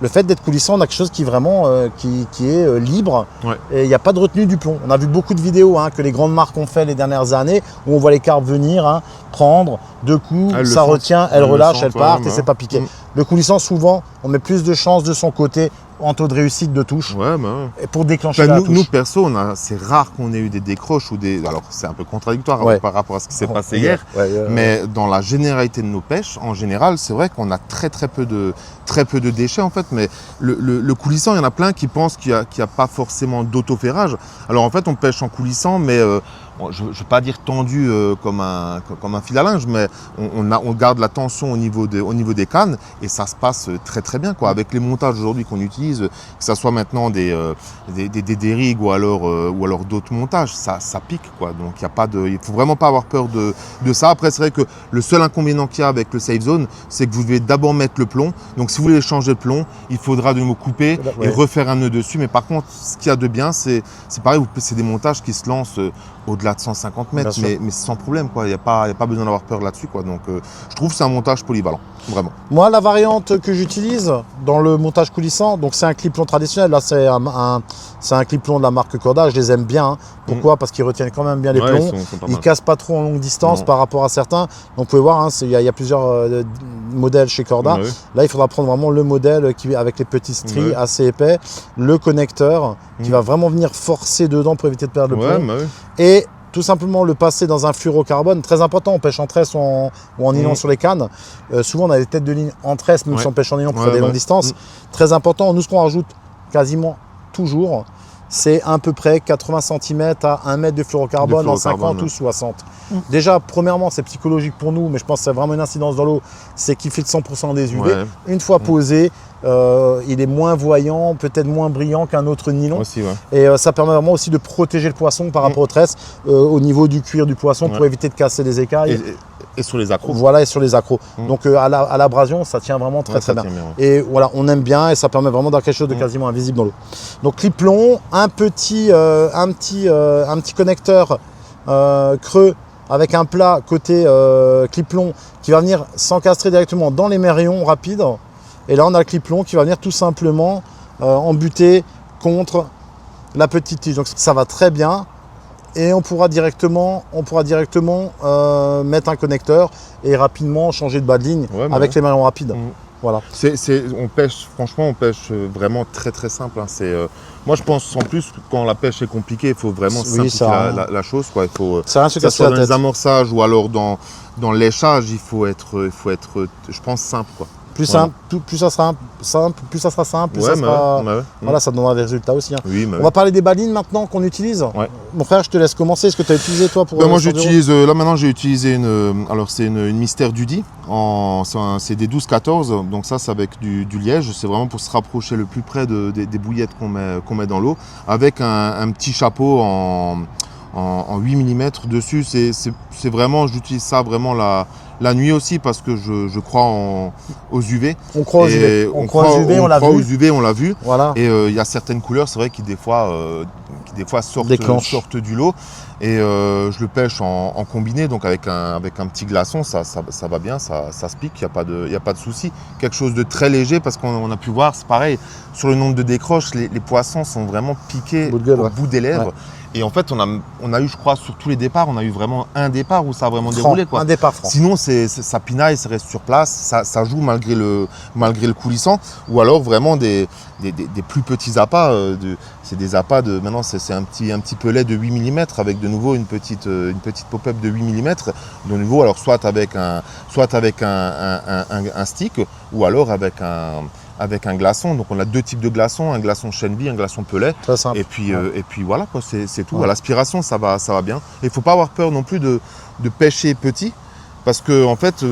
le fait d'être coulissant, on a quelque chose qui vraiment qui est libre. Ouais. Et il n'y a pas de retenue du plomb. On a vu beaucoup de vidéos que les grandes marques ont fait les dernières années où on voit les carpes venir, prendre, deux coups, Elles le ça sentent. retient, elles Elles le relâchent, sentent, elles partent ouais, et c'est pas piqué. Mm. Le coulissant, souvent, on met plus de chances de son côté en taux de réussite de touche Ouais, ouais. et pour déclencher Enfin, la nous, touche. perso, c'est rare qu'on ait eu des décroches ou des... Alors, c'est un peu contradictoire Ouais. par rapport à ce qui s'est passé hier. Ouais, Mais dans la généralité de nos pêches, en général, c'est vrai qu'on a très peu de déchets en fait. Mais le coulissant, il y en a plein qui pensent qu'il n'y a pas forcément d'autoferrage. Alors en fait, on pêche en coulissant, mais je ne vais pas dire tendu comme un fil à linge, mais on garde la tension au niveau des cannes et ça se passe très bien, quoi. Avec les montages aujourd'hui qu'on utilise, que ce soit maintenant des rigs ou alors d'autres montages, ça pique, quoi. Donc il faut vraiment pas avoir peur de ça. Après, c'est vrai que le seul inconvénient qu'il y a avec le safe zone, c'est que vous devez d'abord mettre le plomb. Donc si vous voulez changer le plomb, il faudra de nouveau couper Ouais. et refaire un nœud dessus. Mais par contre, ce qu'il y a de bien, c'est pareil, c'est des montages qui se lancent au-delà de 150 mètres, mais sans problème, quoi. Il n'y a pas besoin d'avoir peur là-dessus, quoi. Donc je trouve que c'est un montage polyvalent, vraiment. Moi, la variante que j'utilise dans le montage coulissant, donc c'est un clip plomb traditionnel. Là, c'est un clip plomb de la marque Corda. Je les aime bien. Pourquoi ? Parce qu'ils retiennent quand même bien les plombs. Ils ne cassent pas trop en longue distance par rapport à certains. Donc vous pouvez voir, il y a plusieurs modèles chez Corda. Ouais. Là, il faudra prendre vraiment le modèle avec les petits stries assez épais, le connecteur qui va vraiment venir forcer dedans pour éviter de perdre le plomb. Et tout simplement le passer dans un fluorocarbone, très important, on pêche en tresse ou en nylon sur les cannes. Souvent on a des têtes de ligne en tresse, même si on pêche en nylon pour faire des longues distances. Très important, nous ce qu'on rajoute quasiment toujours, c'est à peu près 80 cm à 1 mètre de fluorocarbone en 50 ou 60. Déjà, premièrement, c'est psychologique pour nous, mais je pense que c'est vraiment une incidence dans l'eau, c'est qu'il filtre 100% des UV. Ouais. Une fois posé, il est moins voyant, peut-être moins brillant qu'un autre nylon. Aussi, ouais. Et ça permet vraiment aussi de protéger le poisson par rapport aux tresses, au niveau du cuir du poisson pour éviter de casser les écailles. Et sur les accros. Voilà, et sur les accros. Donc à l'abrasion, ça tient vraiment très bien. Bien, ouais. Et voilà, on aime bien et ça permet vraiment d'avoir quelque chose de quasiment invisible dans l'eau. Donc clip plomb, un petit connecteur creux avec un plat côté clip plomb qui va venir s'encastrer directement dans l'émerion rapide. Et là, on a le clip plomb qui va venir tout simplement embuter contre la petite tige. Donc ça va très bien. et on pourra directement mettre un connecteur et rapidement changer de bas de ligne avec les maillons rapides. Voilà. Franchement, on pêche vraiment très très simple. Hein. Moi, je pense en plus que quand la pêche est compliquée, il faut vraiment simplifier la chose. Quoi. Il faut, ça rien se que ce soit casser la dans tête. les amorçages ou alors dans le léchage, il faut être, je pense, simple. Quoi. Plus ça sera simple, plus ça sera. Voilà, ça donnera des résultats aussi. Hein. Oui, on va parler des balines maintenant qu'on utilise. Ouais. Mon frère, je te laisse commencer. Est-ce que tu as utilisé toi pour moi j'utilise, là maintenant j'ai utilisé une Mystère Dudy, c'est des 12-14, donc ça c'est avec du liège, c'est vraiment pour se rapprocher le plus près des bouillettes qu'on met dans l'eau, avec un petit chapeau en 8 mm dessus. C'est vraiment, j'utilise ça vraiment la nuit aussi parce que je crois aux UV. On croit aux UV. On croit aux UV, on l'a vu. Voilà. Et il y a certaines couleurs, c'est vrai, qui des fois sortent du lot. Et je le pêche en combiné, donc avec un petit glaçon, ça va bien, ça se pique, il n'y a pas de souci. Quelque chose de très léger parce qu'on a pu voir, c'est pareil, sur le nombre de décroches, les poissons sont vraiment piqués au bout des lèvres. Ouais. Et en fait, on a eu, je crois, sur tous les départs, on a eu vraiment un départ où ça a vraiment déroulé. Quoi. Un départ franc. Sinon, ça pinaille, ça reste sur place, ça joue malgré le coulissant. Ou alors vraiment des plus petits appâts. C'est des appâts maintenant, c'est un petit pelet de 8 mm avec de nouveau une petite pop-up de 8 mm. De nouveau, alors soit avec un stick ou alors avec un glaçon. Donc on a deux types de glaçons, un glaçon chènevis, un glaçon pelet. Très simple. Et puis voilà, quoi, c'est tout. Ouais. À l'aspiration, ça va bien. Et il ne faut pas avoir peur non plus de pêcher petit, parce que en fait,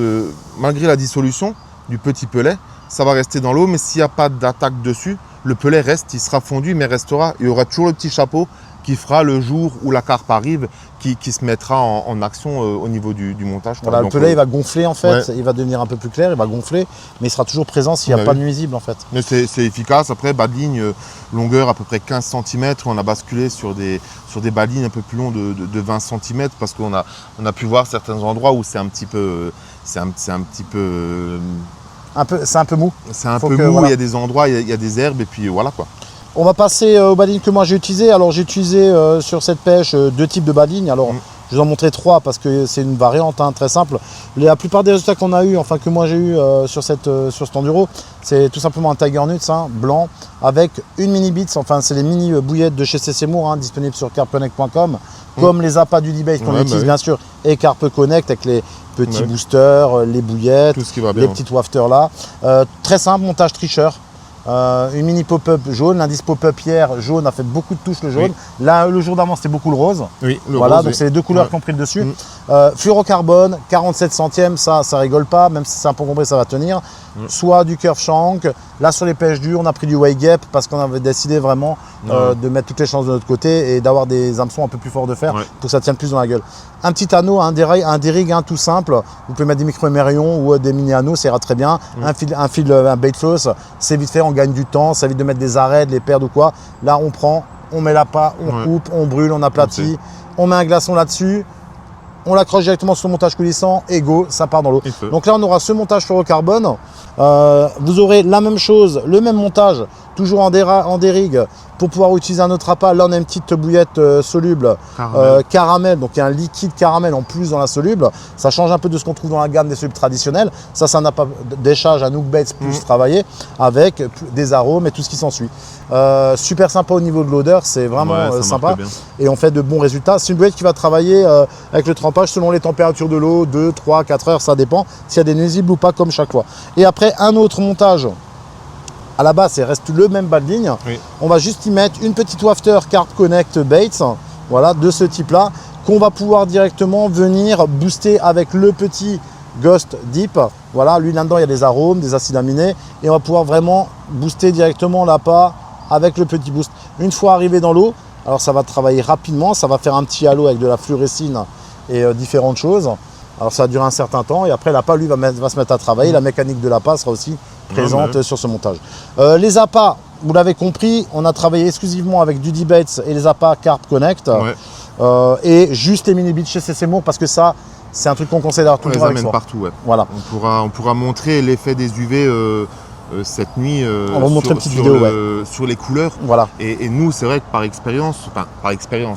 malgré la dissolution du petit pelet, ça va rester dans l'eau, mais s'il n'y a pas d'attaque dessus, le pelet reste, il sera fondu, mais restera. Il y aura toujours le petit chapeau qui fera le jour où la carpe arrive, qui se mettra en action au niveau du montage. Voilà, donc, le pelet il va gonfler en fait, il va devenir un peu plus clair, il va gonfler, mais il sera toujours présent s'il n'y a pas de nuisible en fait. Mais c'est efficace. Après, bas de ligne, longueur à peu près 15 cm, on a basculé sur des bas de ligne un peu plus longs de 20 cm parce qu'on a pu voir certains endroits où c'est un petit peu... C'est un peu mou. C'est un peu mou, voilà. Il y a des endroits, il y a des herbes et puis voilà quoi. On va passer aux balines que moi j'ai utilisées. Alors j'ai utilisé sur cette pêche deux types de balines. Alors je vous en montrer trois parce que c'est une variante très simple. La plupart des résultats qu'on a eu, enfin que moi j'ai eu sur cet enduro, c'est tout simplement un Tiger Nuts blanc avec une mini bits. Enfin c'est les mini bouillettes de chez CC Moore disponibles sur carpconnect.com, comme les appâts du D-Bait qu'on utilise bien sûr et Carpe Connect avec les petits boosters, les bouillettes, tout ce qui va bien, les petits wafters là. Très simple, montage tricheur. Une mini pop-up jaune, l'indice pop-up hier jaune a fait beaucoup de touches le jaune. Là le jour d'avant c'était beaucoup le rose. Oui, le voilà, rose, donc c'est les deux couleurs qui ont pris le dessus. Fluorocarbone, 47 centièmes, ça rigole pas, même si c'est un peu encombré, ça va tenir. Soit du curve shank. Là sur les pêches dures, on a pris du Wake Gap parce qu'on avait décidé vraiment de mettre toutes les chances de notre côté et d'avoir des hameçons un peu plus forts de fer pour que ça tienne plus dans la gueule. Un petit anneau, un dérigue tout simple. Vous pouvez mettre des micro-émérillons ou des mini-anneaux, ça ira très bien. Un bait floss, c'est vite fait, on gagne du temps, ça évite de mettre des arêtes, les perles ou quoi. Là on prend, on met l'appât, on coupe, on brûle, on aplatit, on met un glaçon là-dessus. On l'accroche directement sur le montage coulissant et go, ça part dans l'eau. Donc là, on aura ce montage fluorocarbone. Vous aurez la même chose, le même montage, toujours en dérigue pour pouvoir utiliser un autre appât. Là, on a une petite bouillette soluble caramel. Donc il y a un liquide caramel en plus dans la soluble. Ça change un peu de ce qu'on trouve dans la gamme des solubles traditionnels. Ça, c'est un appât d'échage à Nook Baits plus travaillé avec des arômes et tout ce qui s'ensuit. Super sympa au niveau de l'odeur, c'est vraiment sympa. Et on fait de bons résultats. C'est une bouillette qui va travailler avec le trempage selon les températures de l'eau, 2, 3, 4 heures, ça dépend s'il y a des nuisibles ou pas comme chaque fois. Et après, un autre montage. À la base, il reste le même bas de ligne. On va juste y mettre une petite wafter Carpe Connect Baits, voilà, de ce type-là, qu'on va pouvoir directement venir booster avec le petit Ghost Deep. Voilà, lui là-dedans, il y a des arômes, des acides aminés, et on va pouvoir vraiment booster directement l'appât avec le petit boost. Une fois arrivé dans l'eau, alors ça va travailler rapidement, ça va faire un petit halo avec de la fluorescine et différentes choses. Alors ça va durer un certain temps et après l'appât lui va se mettre à travailler. La mécanique de l'appât sera aussi présente sur ce montage. Les appâts, vous l'avez compris, on a travaillé exclusivement avec du D-Baits et les appâts Carpe Connect et juste les mini bits chez CC Moore parce que ça c'est un truc qu'on conseille d'avoir toujours avec soi. Partout, voilà. On pourra montrer l'effet des UV cette nuit On va montrer une petite vidéo, sur les couleurs. Voilà. Et nous, c'est vrai que par expérience,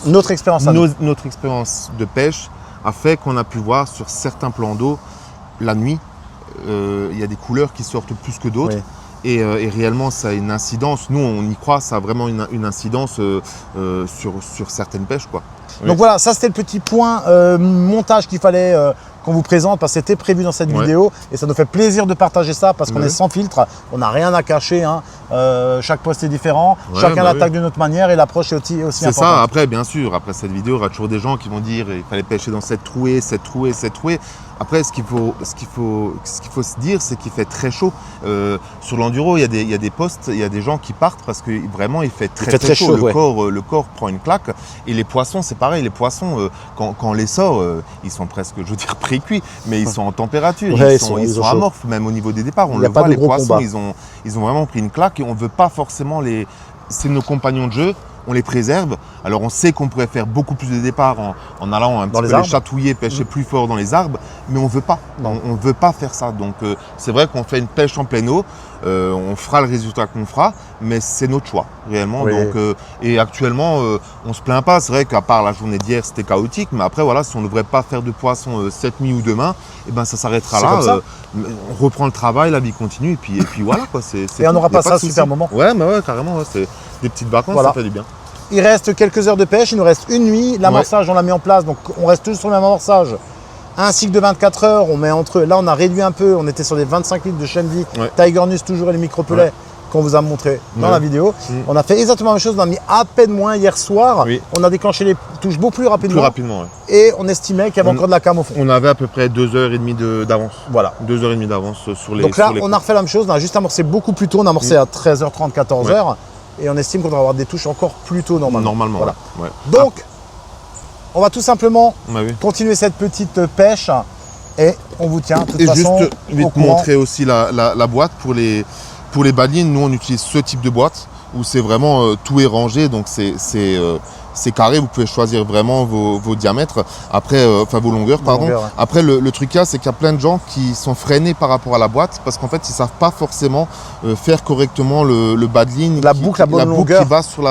Notre expérience à nous. notre expérience de pêche a fait qu'on a pu voir sur certains plans d'eau, la nuit, il y a des couleurs qui sortent plus que d'autres. Oui. Et réellement, ça a une incidence. Nous, on y croit, ça a vraiment une incidence sur certaines pêches, quoi. Donc voilà, ça c'était le petit point montage qu'il fallait qu'on vous présente parce que c'était prévu dans cette vidéo et ça nous fait plaisir de partager ça parce qu'on est sans filtre, on n'a rien à cacher, hein. Chaque poste est différent, chacun l'attaque d'une autre manière et l'approche est aussi importante. C'est ça, après bien sûr, après cette vidéo, il y aura toujours des gens qui vont dire il fallait pêcher dans cette trouée, cette trouée, cette trouée. Après, ce qu'il faut se dire, c'est qu'il fait très chaud. Sur l'enduro, il y a des postes, il y a des gens qui partent parce que vraiment il fait très chaud. Le corps prend une claque. Et les poissons, c'est pareil. Les poissons, quand on les sort, ils sont presque, je veux dire, pré-cuits, mais ils sont en température, ils sont amorphes, même au niveau des départs. On le voit, les poissons, ils ont vraiment pris une claque et on ne veut pas forcément les. C'est nos compagnons de jeu. On les préserve. Alors on sait qu'on pourrait faire beaucoup plus de départs en allant un petit peu les chatouiller, pêcher plus fort dans les arbres, mais on ne veut pas. On ne veut pas faire ça. Donc c'est vrai qu'on fait une pêche en pleine eau, on fera le résultat qu'on fera, mais c'est notre choix réellement. Oui. Donc, et actuellement, on ne se plaint pas. C'est vrai qu'à part la journée d'hier, c'était chaotique, mais après voilà, si on ne devrait pas faire de poisson cette nuit ou demain, et ben ça s'arrêtera là. On reprend le travail, la vie continue, et puis voilà quoi. Et on n'aura pas ça, super moment. Ouais, mais ouais, carrément. Ouais, c'est des petites vacances, ça fait du bien. Il reste quelques heures de pêche, il nous reste une nuit. L'amorçage, on l'a mis en place, donc on reste tous sur le même amorçage. Un cycle de 24 heures, on met entre. Là, on a réduit un peu, on était sur les 25 litres de Shandy, Tiger Nus toujours et les micro-pelets qu'on vous a montré dans la vidéo. On a fait exactement la même chose, on a mis à peine moins hier soir. On a déclenché les touches beaucoup plus rapidement. Et on estimait qu'il y avait encore de la cam au fond. On avait à peu près 2h30 d'avance. Voilà. 2h30 d'avance sur les. Donc là, on a refait la même chose, on a juste amorcé beaucoup plus tôt, on a amorcé à 13h30, 14h. Et on estime qu'on devrait avoir des touches encore plus tôt normalement. Voilà. Donc, on va tout simplement continuer cette petite pêche et on vous tient. De toute façon, juste vite montrer aussi la boîte pour les balines. Nous, on utilise ce type de boîte où c'est vraiment tout est rangé, donc c'est carré. Vous pouvez choisir vraiment vos diamètres, après, vos longueurs, pardon. Après, le truc c'est qu'il y a plein de gens qui sont freinés par rapport à la boîte parce qu'en fait, ils ne savent pas forcément faire correctement le bas de ligne, la boucle qui va sur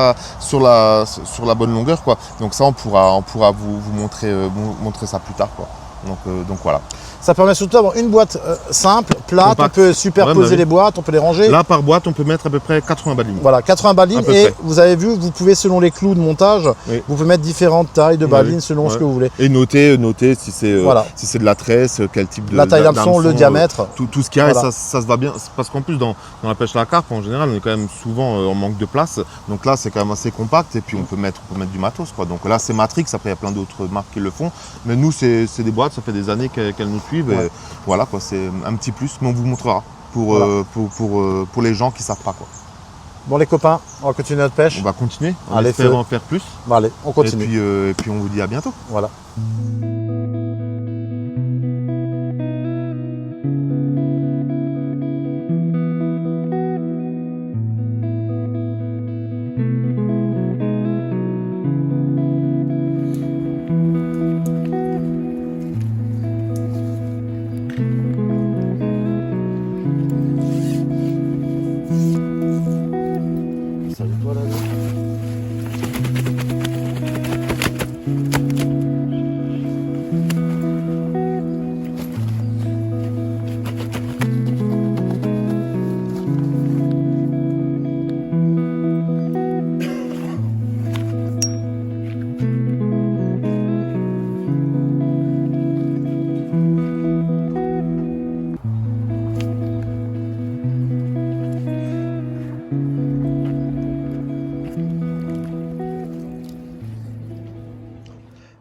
la bonne longueur, quoi. Donc ça, on pourra vous montrer ça plus tard, quoi. Donc voilà. Ça permet surtout d'avoir une boîte simple, plate, compact. On peut superposer les boîtes, on peut les ranger. Là, par boîte, on peut mettre à peu près 80 balles. Voilà, 80 balles. Et vous avez vu, vous pouvez, selon les clous de montage, vous pouvez mettre différentes tailles de balines selon ce que vous voulez. Et noter si c'est de la tresse, quel type de la taille d'hameçon, le diamètre. Tout ce qu'il y a, et ça se va bien. Parce qu'en plus, dans la pêche à la carpe, en général, on est quand même souvent en manque de place. Donc là, c'est quand même assez compact et puis on peut mettre du matos, quoi. Donc là, c'est Matrix. Après, il y a plein d'autres marques qui le font. Mais nous, c'est des boîtes, ça fait des années qu'elles nous suivent. Et voilà, quoi, c'est un petit plus, mais on vous montrera pour les gens qui ne savent pas, quoi. Bon les copains, on va continuer notre pêche. On va continuer, on espère en faire plus. Bon, allez, on continue. Et puis on vous dit à bientôt. Voilà.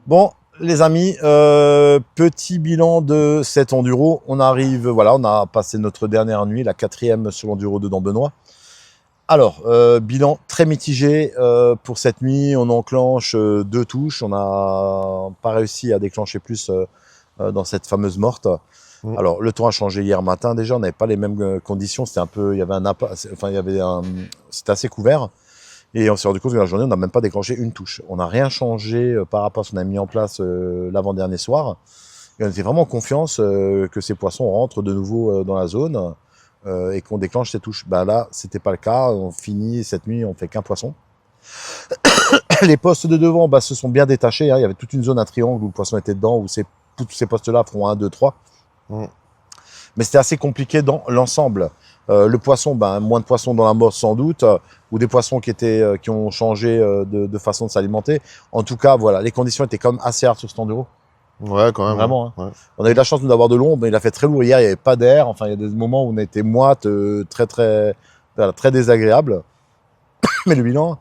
Bon, les amis, petit bilan de cet enduro. On arrive, voilà, on a passé notre dernière nuit, la 4e sur l'enduro de Dambenois. Alors, bilan très mitigé pour cette nuit. On enclenche 2 touches. On n'a pas réussi à déclencher plus dans cette fameuse morte. Alors, le temps a changé hier matin. Déjà, on n'avait pas les mêmes conditions. C'était un peu, il y avait c'était assez couvert. Et on s'est rendu compte que la journée, on n'a même pas déclenché une touche. On n'a rien changé par rapport à ce qu'on a mis en place l'avant-dernier soir. Et on était vraiment en confiance que ces poissons rentrent de nouveau dans la zone. et qu'on déclenche ces touches. Bah là, c'était pas le cas. On finit cette nuit, on fait qu'un poisson. Les postes de devant se sont bien détachés. Hein. Il y avait toute une zone à triangle où le poisson était dedans, où tous ces postes-là feront 1, 2, 3. Mais c'était assez compliqué dans l'ensemble. Le poisson, moins de poissons dans la Mosse sans doute, ou des poissons qui ont changé de façon de s'alimenter. En tout cas, voilà, les conditions étaient quand même assez hardes sur cet enduro. Ouais, quand même. Vraiment. Ouais. Hein. On a eu la chance de d'avoir de l'ombre, mais il a fait très lourd hier, il n'y avait pas d'air. Enfin, il y a des moments où on a été moite, très désagréable. Mais le bilan,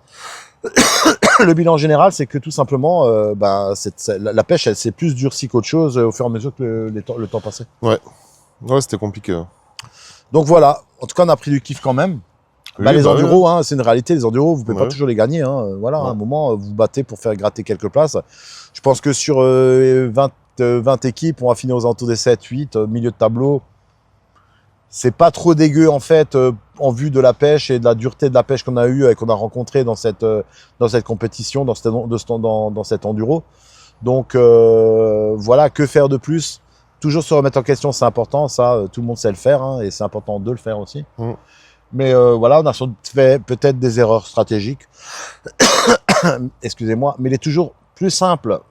le bilan général, c'est que tout simplement, la pêche, elle s'est plus durcie qu'autre chose au fur et à mesure que le temps passait. Ouais, c'était compliqué. Hein. Donc voilà, en tout cas, on a pris du kiff quand même. Les enduros, hein, c'est une réalité, les enduros, vous pouvez pas toujours les gagner. Hein. Voilà, à un moment, vous battez pour faire gratter quelques places. Je pense que sur 20 équipes, on va finir aux alentours des 7, 8, milieu de tableau. C'est pas trop dégueu, en fait, en vue de la pêche et de la dureté de la pêche qu'on a eue et qu'on a rencontrée dans cette compétition, dans cet enduro. Donc, voilà, que faire de plus? Toujours se remettre en question, c'est important. Ça, tout le monde sait le faire, hein, et c'est important de le faire aussi. Mais voilà, on a fait peut-être des erreurs stratégiques. Excusez-moi, mais il est toujours plus simple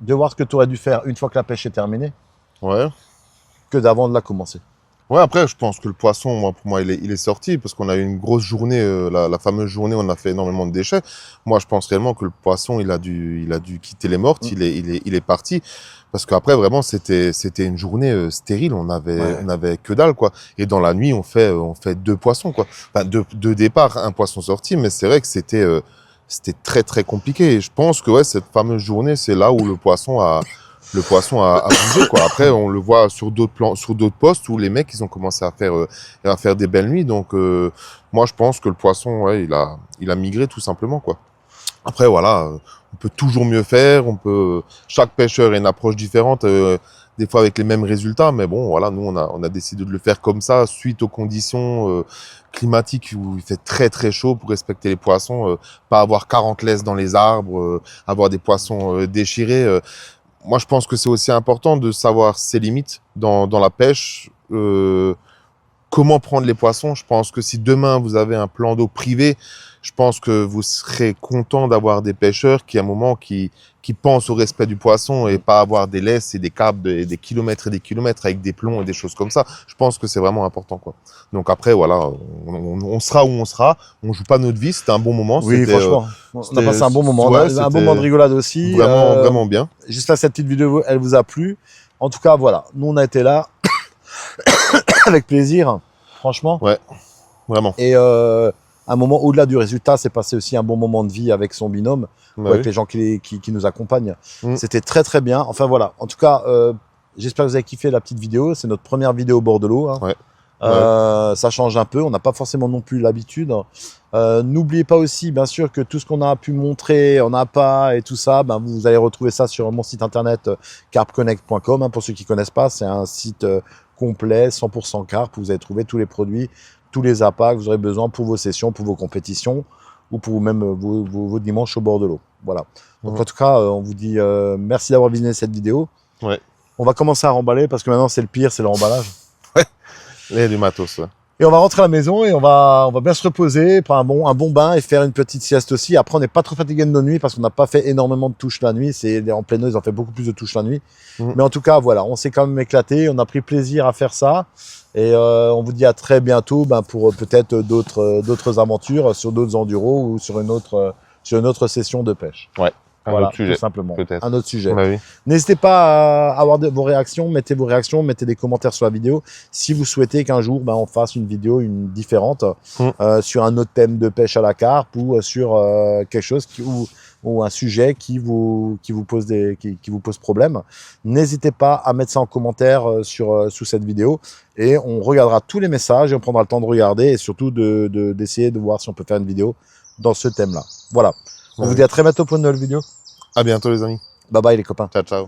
de voir ce que tu aurais dû faire une fois que la pêche est terminée que d'avant de la commencer. Ouais, après, je pense que le poisson, pour moi, il est sorti parce qu'on a eu une grosse journée, la fameuse journée où on a fait énormément de déchets. Moi, je pense réellement que le poisson, il a dû quitter les mortes, il est parti. Parce qu'après, vraiment, c'était une journée stérile. On avait que dalle, quoi. Et dans la nuit, on fait 2 poissons, quoi. Enfin, deux départs, un poisson sorti, mais c'est vrai que c'était très, très compliqué. Et je pense que, cette fameuse journée, c'est là où le poisson a bougé, quoi. Après, on le voit sur d'autres postes où les mecs, ils ont commencé à faire des belles nuits. Donc, moi, je pense que le poisson, il a migré tout simplement, quoi. Après, voilà, on peut toujours mieux faire. Chaque pêcheur a une approche différente, des fois avec les mêmes résultats. Mais bon, voilà, nous, on a décidé de le faire comme ça, suite aux conditions climatiques où il fait très, très chaud pour respecter les poissons, pas avoir 40 laisses dans les arbres, avoir des poissons déchirés. Moi, je pense que c'est aussi important de savoir ses limites dans la pêche. Comment prendre les poissons. Je pense que si demain, vous avez un plan d'eau privé, je pense que vous serez content d'avoir des pêcheurs qui, à un moment, qui pensent au respect du poisson et pas avoir des laisses et des câbles, des kilomètres et des kilomètres avec des plombs et des choses comme ça. Je pense que c'est vraiment important, quoi. Donc après, voilà, on sera où on sera. On joue pas notre vie. C'était un bon moment. Oui, franchement. On a passé un bon moment. Un bon moment de rigolade aussi. Vraiment bien. J'espère que cette petite vidéo, elle vous a plu. En tout cas, voilà. Nous, on a été là. Avec plaisir. Franchement. Ouais. Vraiment. Et, un moment au-delà du résultat, c'est passé aussi un bon moment de vie avec son binôme, avec les gens qui nous accompagnent. C'était très très bien. Enfin voilà. En tout cas, j'espère que vous avez kiffé la petite vidéo. C'est notre première vidéo au bord de l'eau. Hein. Ça change un peu. On n'a pas forcément non plus l'habitude. N'oubliez pas aussi, bien sûr, que tout ce qu'on a pu montrer en appât et tout ça, vous allez retrouver ça sur mon site internet carpconnect.com. Hein, pour ceux qui connaissent pas, c'est un site complet, 100% carpe. Vous allez trouver tous les produits, tous les appâts que vous aurez besoin pour vos sessions, pour vos compétitions ou pour même vos dimanches au bord de l'eau. Voilà. Donc en tout cas, on vous dit merci d'avoir visionné cette vidéo. On va commencer à remballer parce que maintenant c'est le pire, c'est le remballage. Il y a du matos. Et on va rentrer à la maison et on va bien se reposer, prendre un bon bain et faire une petite sieste aussi. Après, on n'est pas trop fatigué de nos nuits parce qu'on n'a pas fait énormément de touches la nuit. C'est en pleine eau, ils ont fait beaucoup plus de touches la nuit. Mais en tout cas, voilà, on s'est quand même éclaté. On a pris plaisir à faire ça. Et on vous dit à très bientôt pour peut-être d'autres aventures sur d'autres enduros ou sur une autre session de pêche. Un autre sujet, tout simplement. peut-être. Un autre sujet. Oui. N'hésitez pas à avoir vos réactions, mettez vos réactions, mettez des commentaires sur la vidéo. Si vous souhaitez qu'un jour, on fasse une vidéo différente sur un autre thème de pêche à la carpe ou sur quelque chose ou un sujet qui vous pose problème, n'hésitez pas à mettre ça en commentaire sous cette vidéo et on regardera tous les messages et on prendra le temps de regarder et surtout d'essayer de voir si on peut faire une vidéo dans ce thème-là. Voilà. On vous dit à très bientôt pour une nouvelle vidéo. À bientôt les amis. Bye bye les copains. Ciao, ciao.